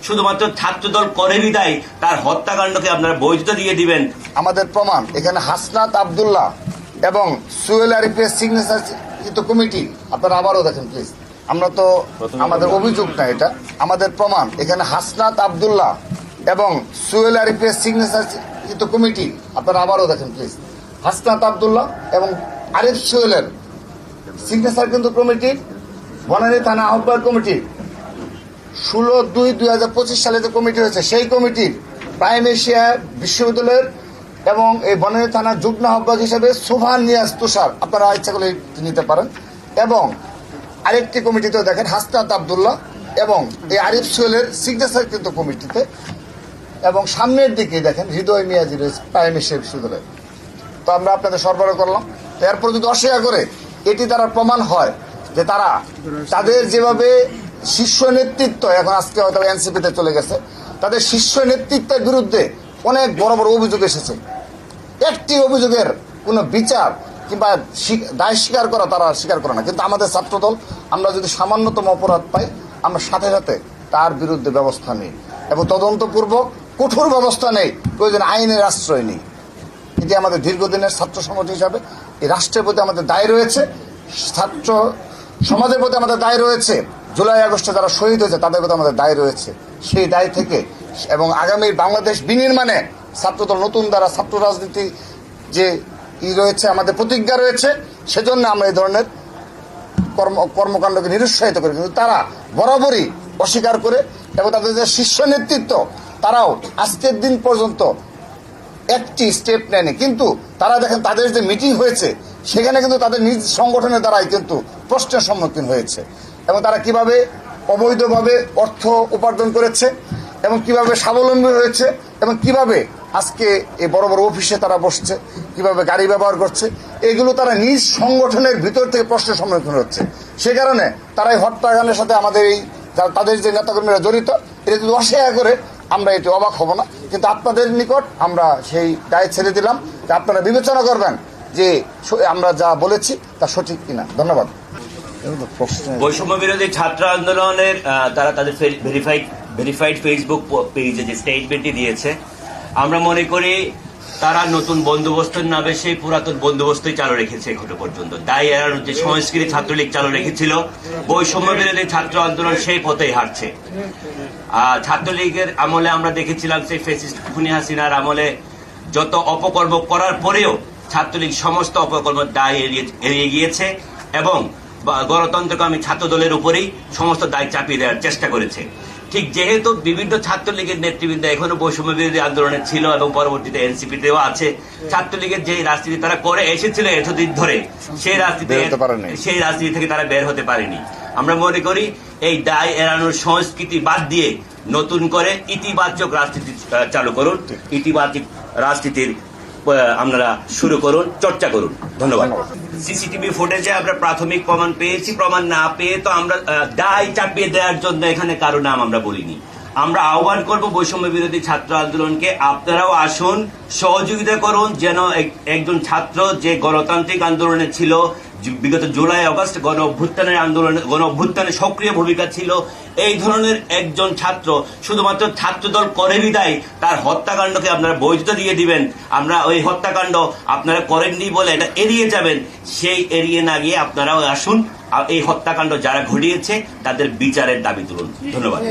শুধুমাত্র ছাত্রদল করে বিদায় তার হত্যাকাণ্ডকে আপনারা বৈধতা দিয়ে দিবেন। আমাদের প্রমাণ এখানে হাসনাত আব্দুল্লাহ এবং সোহেল আরিফের সিগনেচার কমিটি, আপনারা আবারও দেখেন প্লিজ। আমরা তো আমাদের অভিযোগ না, এটা আমাদের প্রমাণ। এখানে হাসনাত আব্দুল্লাহ এবং সোহেল আরিফের সিগনেচার কমিটি, আপনারা আবারও দেখেন প্লিজ। হাসনাত আব্দুল্লাহ এবং আরিফ সোহেলের সিগনেচার কিন্তু কমিটির, বনানী থানা আহ্বায়ক কমিটির 16/2/2025 সালে যে কমিটি হয়েছে, সেই কমিটির প্রাইম এশিয়া বিশ্ববিদ্যালয়ের এবং এই বনানী থানার যুগ্ম আহ্বায়ক হিসেবে সোভান নিয়াজ তুষার, আপনারা ইচ্ছা করলে নিতে পারেন। এবং আরেকটি কমিটিতেও দেখেন হাসনাত আব্দুল্লাহ এবং এই আরিফ সোহেলের সিগনেচার কিন্তু কমিটিতে, এবং সামনের দিকে দেখেন হৃদয় মিয়াজির প্রাইম এশিয়া বিশ্ববিদ্যালয়। তো আমরা আপনাদের সরবরাহ করলাম। এরপর যদি অস্বীকার করে এটি দ্বারা প্রমাণ হয় যে তারা তাদের যেভাবে শীর্ষ নেতৃত্ব, এখন আজকে হয়তো এনসিপিতে চলে গেছে, তাদের শীর্ষ নেতৃত্বের বিরুদ্ধে অনেক বড় বড় অভিযোগ এসেছে, একটি অভিযোগের কোনো বিচার কিংবা দায় স্বীকার করা তারা স্বীকার করে না। কিন্তু আমাদের ছাত্রদল, আমরা যদি সামান্যতম অপরাধ পাই, আমরা সাথে সাথে তার বিরুদ্ধে ব্যবস্থা নিই এবং তদন্তপূর্বক কঠোর ব্যবস্থা নেই, প্রয়োজন আইনের আশ্রয় নিই। এটি আমাদের দীর্ঘদিনের ছাত্র সমাজ হিসাবে এই রাষ্ট্রের প্রতি আমাদের দায় রয়েছে, ছাত্র সমাজের প্রতি আমাদের দায় রয়েছে, জুলাই আগস্টে যারা শহীদ হয়েছে তাদের প্রতি আমাদের দায় রয়েছে। সেই দায় থেকে এবং আগামী বাংলাদেশ বিনির্মাণে ছাত্রদল নতুন দ্বারা ছাত্র রাজনীতি যে রয়েছে, আমাদের প্রতিজ্ঞা রয়েছে, সেজন্য আমরা এই ধরনের কর্মকাণ্ডকে নিরুৎসাহিত করি। কিন্তু তারা বরাবরই অস্বীকার করে এবং তাদের যে শীর্ষ নেতৃত্ব, তারাও আজকের দিন পর্যন্ত একটি স্টেপ নেয়নি। কিন্তু তারা দেখেন তাদের যে মিটিং হয়েছে, সেখানে কিন্তু তাদের নিজ সংগঠনের দ্বারাই কিন্তু প্রশ্নের সম্মুখীন হয়েছে এবং তারা কিভাবে অবৈধভাবে অর্থ উপার্জন করেছে এবং কিভাবে স্বাবলম্বী হয়েছে এবং কিভাবে আজকে এই বড় বড় অফিসে তারা বসছে, কিভাবে গাড়ি ব্যবহার করছে, এগুলো তারা নিজ সংগঠনের ভিতর থেকে প্রশ্নের সম্মুখীন হচ্ছে। সে কারণে তারা এই হত্যাকাণ্ডের সাথে আমাদের এই তাদের যে নেতাকর্মীরা জড়িত, এটা যদি অস্বীকার করে আমরা এটি অবাক হব না। কিন্তু আপনাদের নিকট আমরা সেই দায় ছেড়ে দিলাম যে আপনারা বিবেচনা করবেন যে আমরা যা বলেছি তা সঠিক কিনা। ধন্যবাদ। বৈষম্য বিরোধী ছাত্র আন্দোলনের তারা তাদের ভেরিফাইড ফেসবুক পেজে যে স্টেটমেন্টটি দিয়েছে, আমরা মনে করি তারা নতুন বন্দোবস্তের নামে সেই পুরাতন বন্দোবস্তই চালু রেখেছে এখনো পর্যন্ত। দায় এড়ানোর যে সংস্কৃতি ছাত্রলীগ চালু রেখেছিল, বৈষম্য বিরোধী ছাত্র আন্দোলন সেই পথেই হাঁটছে। ছাত্রলীগের আমলে আমরা দেখেছিলাম সেই ফ্যাসিস্ট খুনি হাসিনার আমলে যত অপকর্ম করার পরেও ছাত্রলীগ সমস্ত অপকর্মের দায় এড়িয়ে গিয়েছে এবং গণতন্ত্রকামী ছাত্রদলের উপরেই সমস্ত দায় চাপিয়ে দেওয়ার চেষ্টা করেছে। ঠিক যেহেতু বিভিন্ন ছাত্রলীগের নেতৃবৃন্দ এখনো বৈষম্য বিরোধী আন্দোলনে ছিল এবং পরবর্তীতে এনসিপিতেও আছে, ছাত্রলীগের যে রাজনীতি তারা করে এসেছিল এতদিন ধরে, সেই রাজনীতি থেকে তারা বের হতে পারেনি। আমরা মনে করি এই দায় এড়ানোর সংস্কৃতি বাদ দিয়ে নতুন করে ইতিবাচক রাজনীতি চালু করুন, ইতিবাচক রাজনীতির আপনারা শুরু করুন, চর্চা করুন। ধন্যবাদ। সিসিটিভি ফুটেজে আমরা প্রাথমিক প্রমাণ পেয়েছি, প্রমাণ না পেয়ে তো আমরা দায় চাপিয়ে দেওয়ার জন্য এখানে কারো নাম আমরা বলিনি। আমরা আহ্বান করব বৈষম্য বিরোধী ছাত্র আন্দোলনকে, আপনারাও আসুন, সহযোগিতা করুন, যেন একজন ছাত্র যে গণতান্ত্রিক আন্দোলনে ছিল, বিগত জুলাই আগস্ট গণ অভ্যুত্থানে সক্রিয় ভূমিকা ছিল, এই ধরনের একজন ছাত্র শুধুমাত্র ছাত্রদল করে বিদায় তার হত্যাকাণ্ডকে আপনারা বৈধতা দিয়ে দিবেন, আমরা ওই হত্যাকাণ্ড আপনারা করেননি বলে এটা এড়িয়ে যাবেন, সেই এড়িয়ে না গিয়ে আপনারাও আসুন, এই হত্যাকাণ্ড যারা ঘটিয়েছে তাদের বিচারের দাবি তুলুন। ধন্যবাদ।